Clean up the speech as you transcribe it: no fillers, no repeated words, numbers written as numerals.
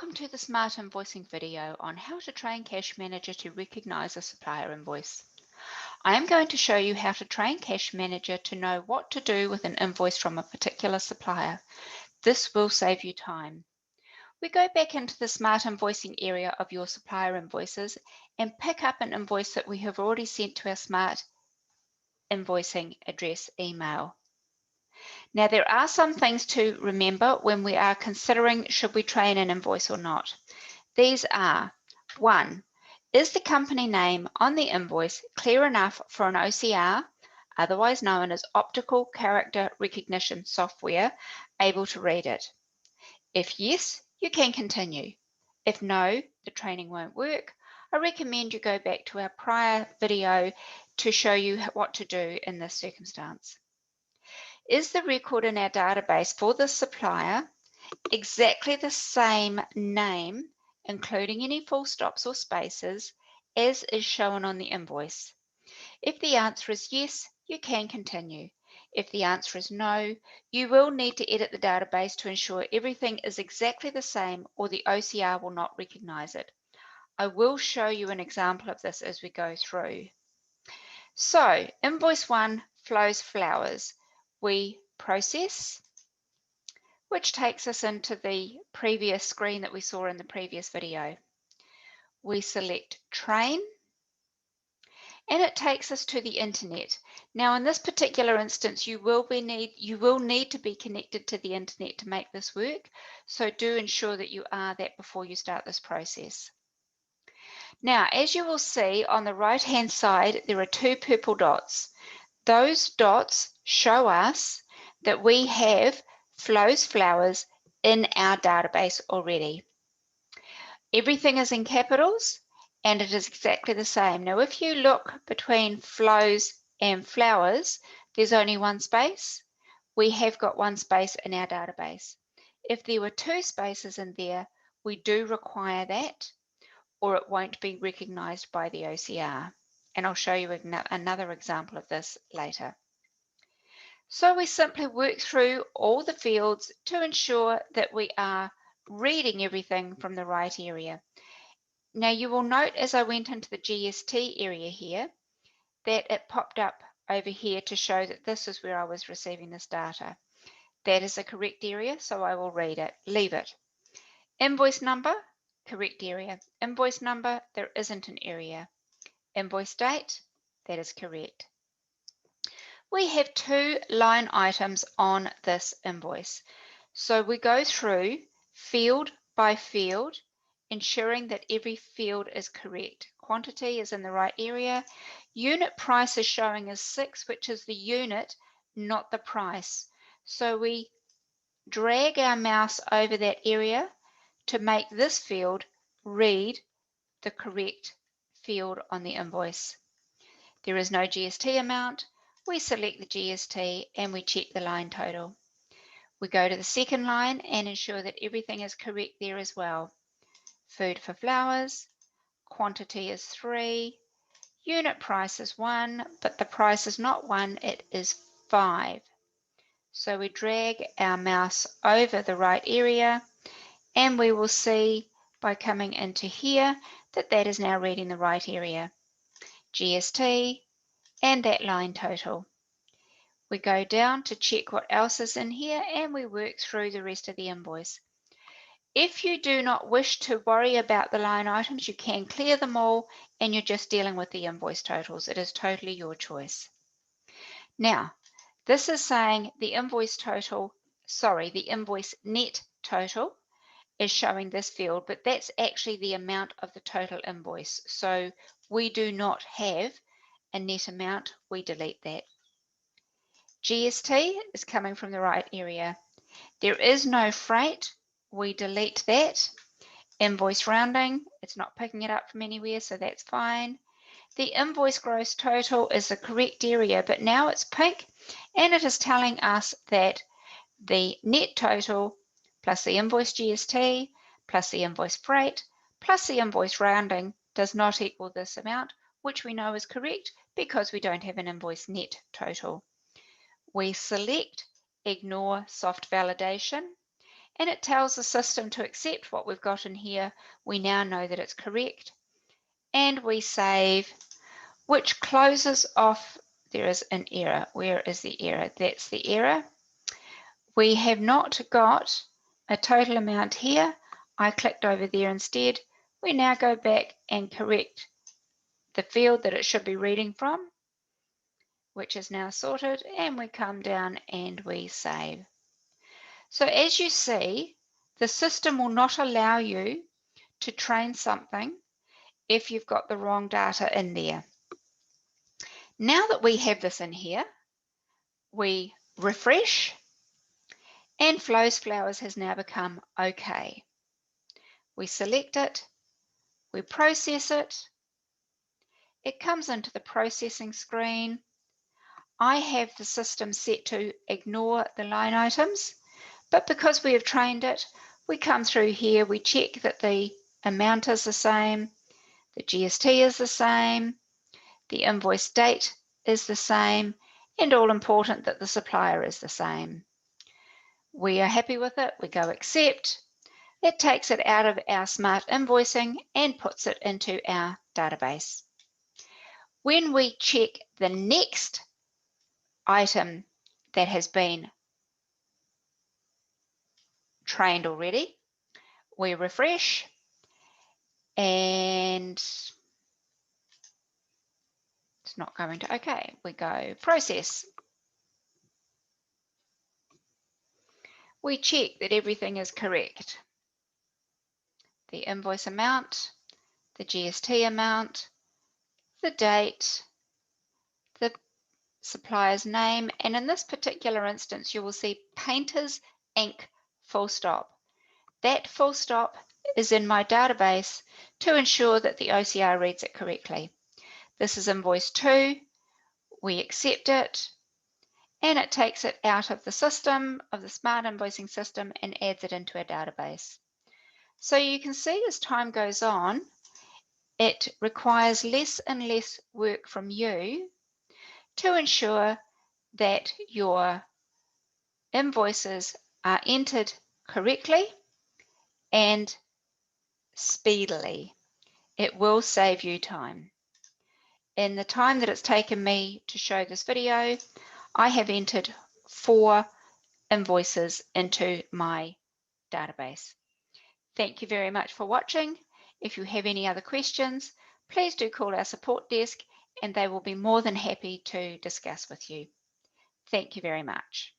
Welcome to the Smart Invoicing video on how to train Cash Manager to recognize a supplier invoice. I am going to show you how to train Cash Manager to know what to do with an invoice from a particular supplier. This will save you time. We go back into the Smart Invoicing area of your supplier invoices and pick up an invoice that we have already sent to our Smart Invoicing address email. Now, there are some things to remember when we are considering should we train an invoice or not. These are: 1. Is the company name on the invoice clear enough for an OCR, otherwise known as optical character recognition software, able to read it? If yes, you can continue. If no, the training won't work. I recommend you go back to our prior video to show you what to do in this circumstance. Is the record in our database for the supplier exactly the same name, including any full stops or spaces, as is shown on the invoice? If the answer is yes, you can continue. If the answer is no, you will need to edit the database to ensure everything is exactly the same, or the OCR will not recognize it. I will show you an example of this as we go through. So, invoice 1, flows flowers. We process, which takes us into the previous screen that we saw in the previous video. We select train, and it takes us to the internet. Now, in this particular instance, you will need to be connected to the internet to make this work, so do ensure that you are that before you start this process. Now, as you will see on the right-hand side, there are two purple dots. Those dots show us that we have flows flowers in our database already. Everything is in capitals and it is exactly the same. Now, if you look between flows and flowers, there's only one space. We have got one space in our database. If there were two spaces in there, we do require that, or it won't be recognized by the OCR. And I'll show you another example of this later. So we simply work through all the fields to ensure that we are reading everything from the right area. Now you will note as I went into the GST area here that it popped up over here to show that this is where I was receiving this data. That is a correct area, so I will read it, leave it. Invoice number, correct area. Invoice number, there isn't an area. Invoice date, that is correct. We have two line items on this invoice. So we go through field by field, ensuring that every field is correct. Quantity is in the right area. Unit price is showing as 6, which is the unit, not the price. So we drag our mouse over that area to make this field read the correct field on the invoice. There is no GST amount. We select the GST and we check the line total. We go to the second line and ensure that everything is correct there as well. Food for flowers, quantity is 3, unit price is 1, but the price is not 1, it is 5. So we drag our mouse over the right area and we will see by coming into here that that is now reading the right area. GST and that line total. We go down to check what else is in here and we work through the rest of the invoice. If you do not wish to worry about the line items, you can clear them all and you're just dealing with the invoice totals. It is totally your choice. Now, this is saying the invoice net total is showing this field, but that's actually the amount of the total invoice. So we do not have a net amount, we delete that. GST is coming from the right area. There is no freight, we delete that. Invoice rounding, it's not picking it up from anywhere, so that's fine. The invoice gross total is the correct area, but now it's pink and it is telling us that the net total plus the invoice GST plus the invoice freight plus the invoice rounding does not equal this amount, which we know is correct because we don't have an invoice net total. We select ignore soft validation and it tells the system to accept what we've got in here. We now know that it's correct, and we save, which closes off. There is an error. Where is the error? That's the error. We have not got a total amount here. I clicked over there instead. We now go back and correct the field that it should be reading from, which is now sorted, and we come down and we save. So as you see, the system will not allow you to train something if you've got the wrong data in there. Now that we have this in here, we refresh, and Flows Flowers has now become okay. We select it, we process it, it comes into the processing screen. I have the system set to ignore the line items, but because we have trained it, we come through here, we check that the amount is the same, the GST is the same, the invoice date is the same, and all important that the supplier is the same. We are happy with it, we go accept. It takes it out of our SmartInvoicing and puts it into our database. When we check the next item that has been trained already, we refresh, and it's not going to, okay, we go process. We check that everything is correct. The invoice amount, the GST amount, the date, the supplier's name, and in this particular instance, you will see Painters Inc. full stop. That full stop is in my database to ensure that the OCR reads it correctly. This is invoice 2. We accept it, and it takes it out of the system, of the SmartInvoicing system, and adds it into our database. So you can see as time goes on, it requires less and less work from you to ensure that your invoices are entered correctly and speedily. It will save you time. In the time that it's taken me to show this video, I have entered 4 invoices into my database. Thank you very much for watching. If you have any other questions, please do call our support desk and they will be more than happy to discuss with you. Thank you very much.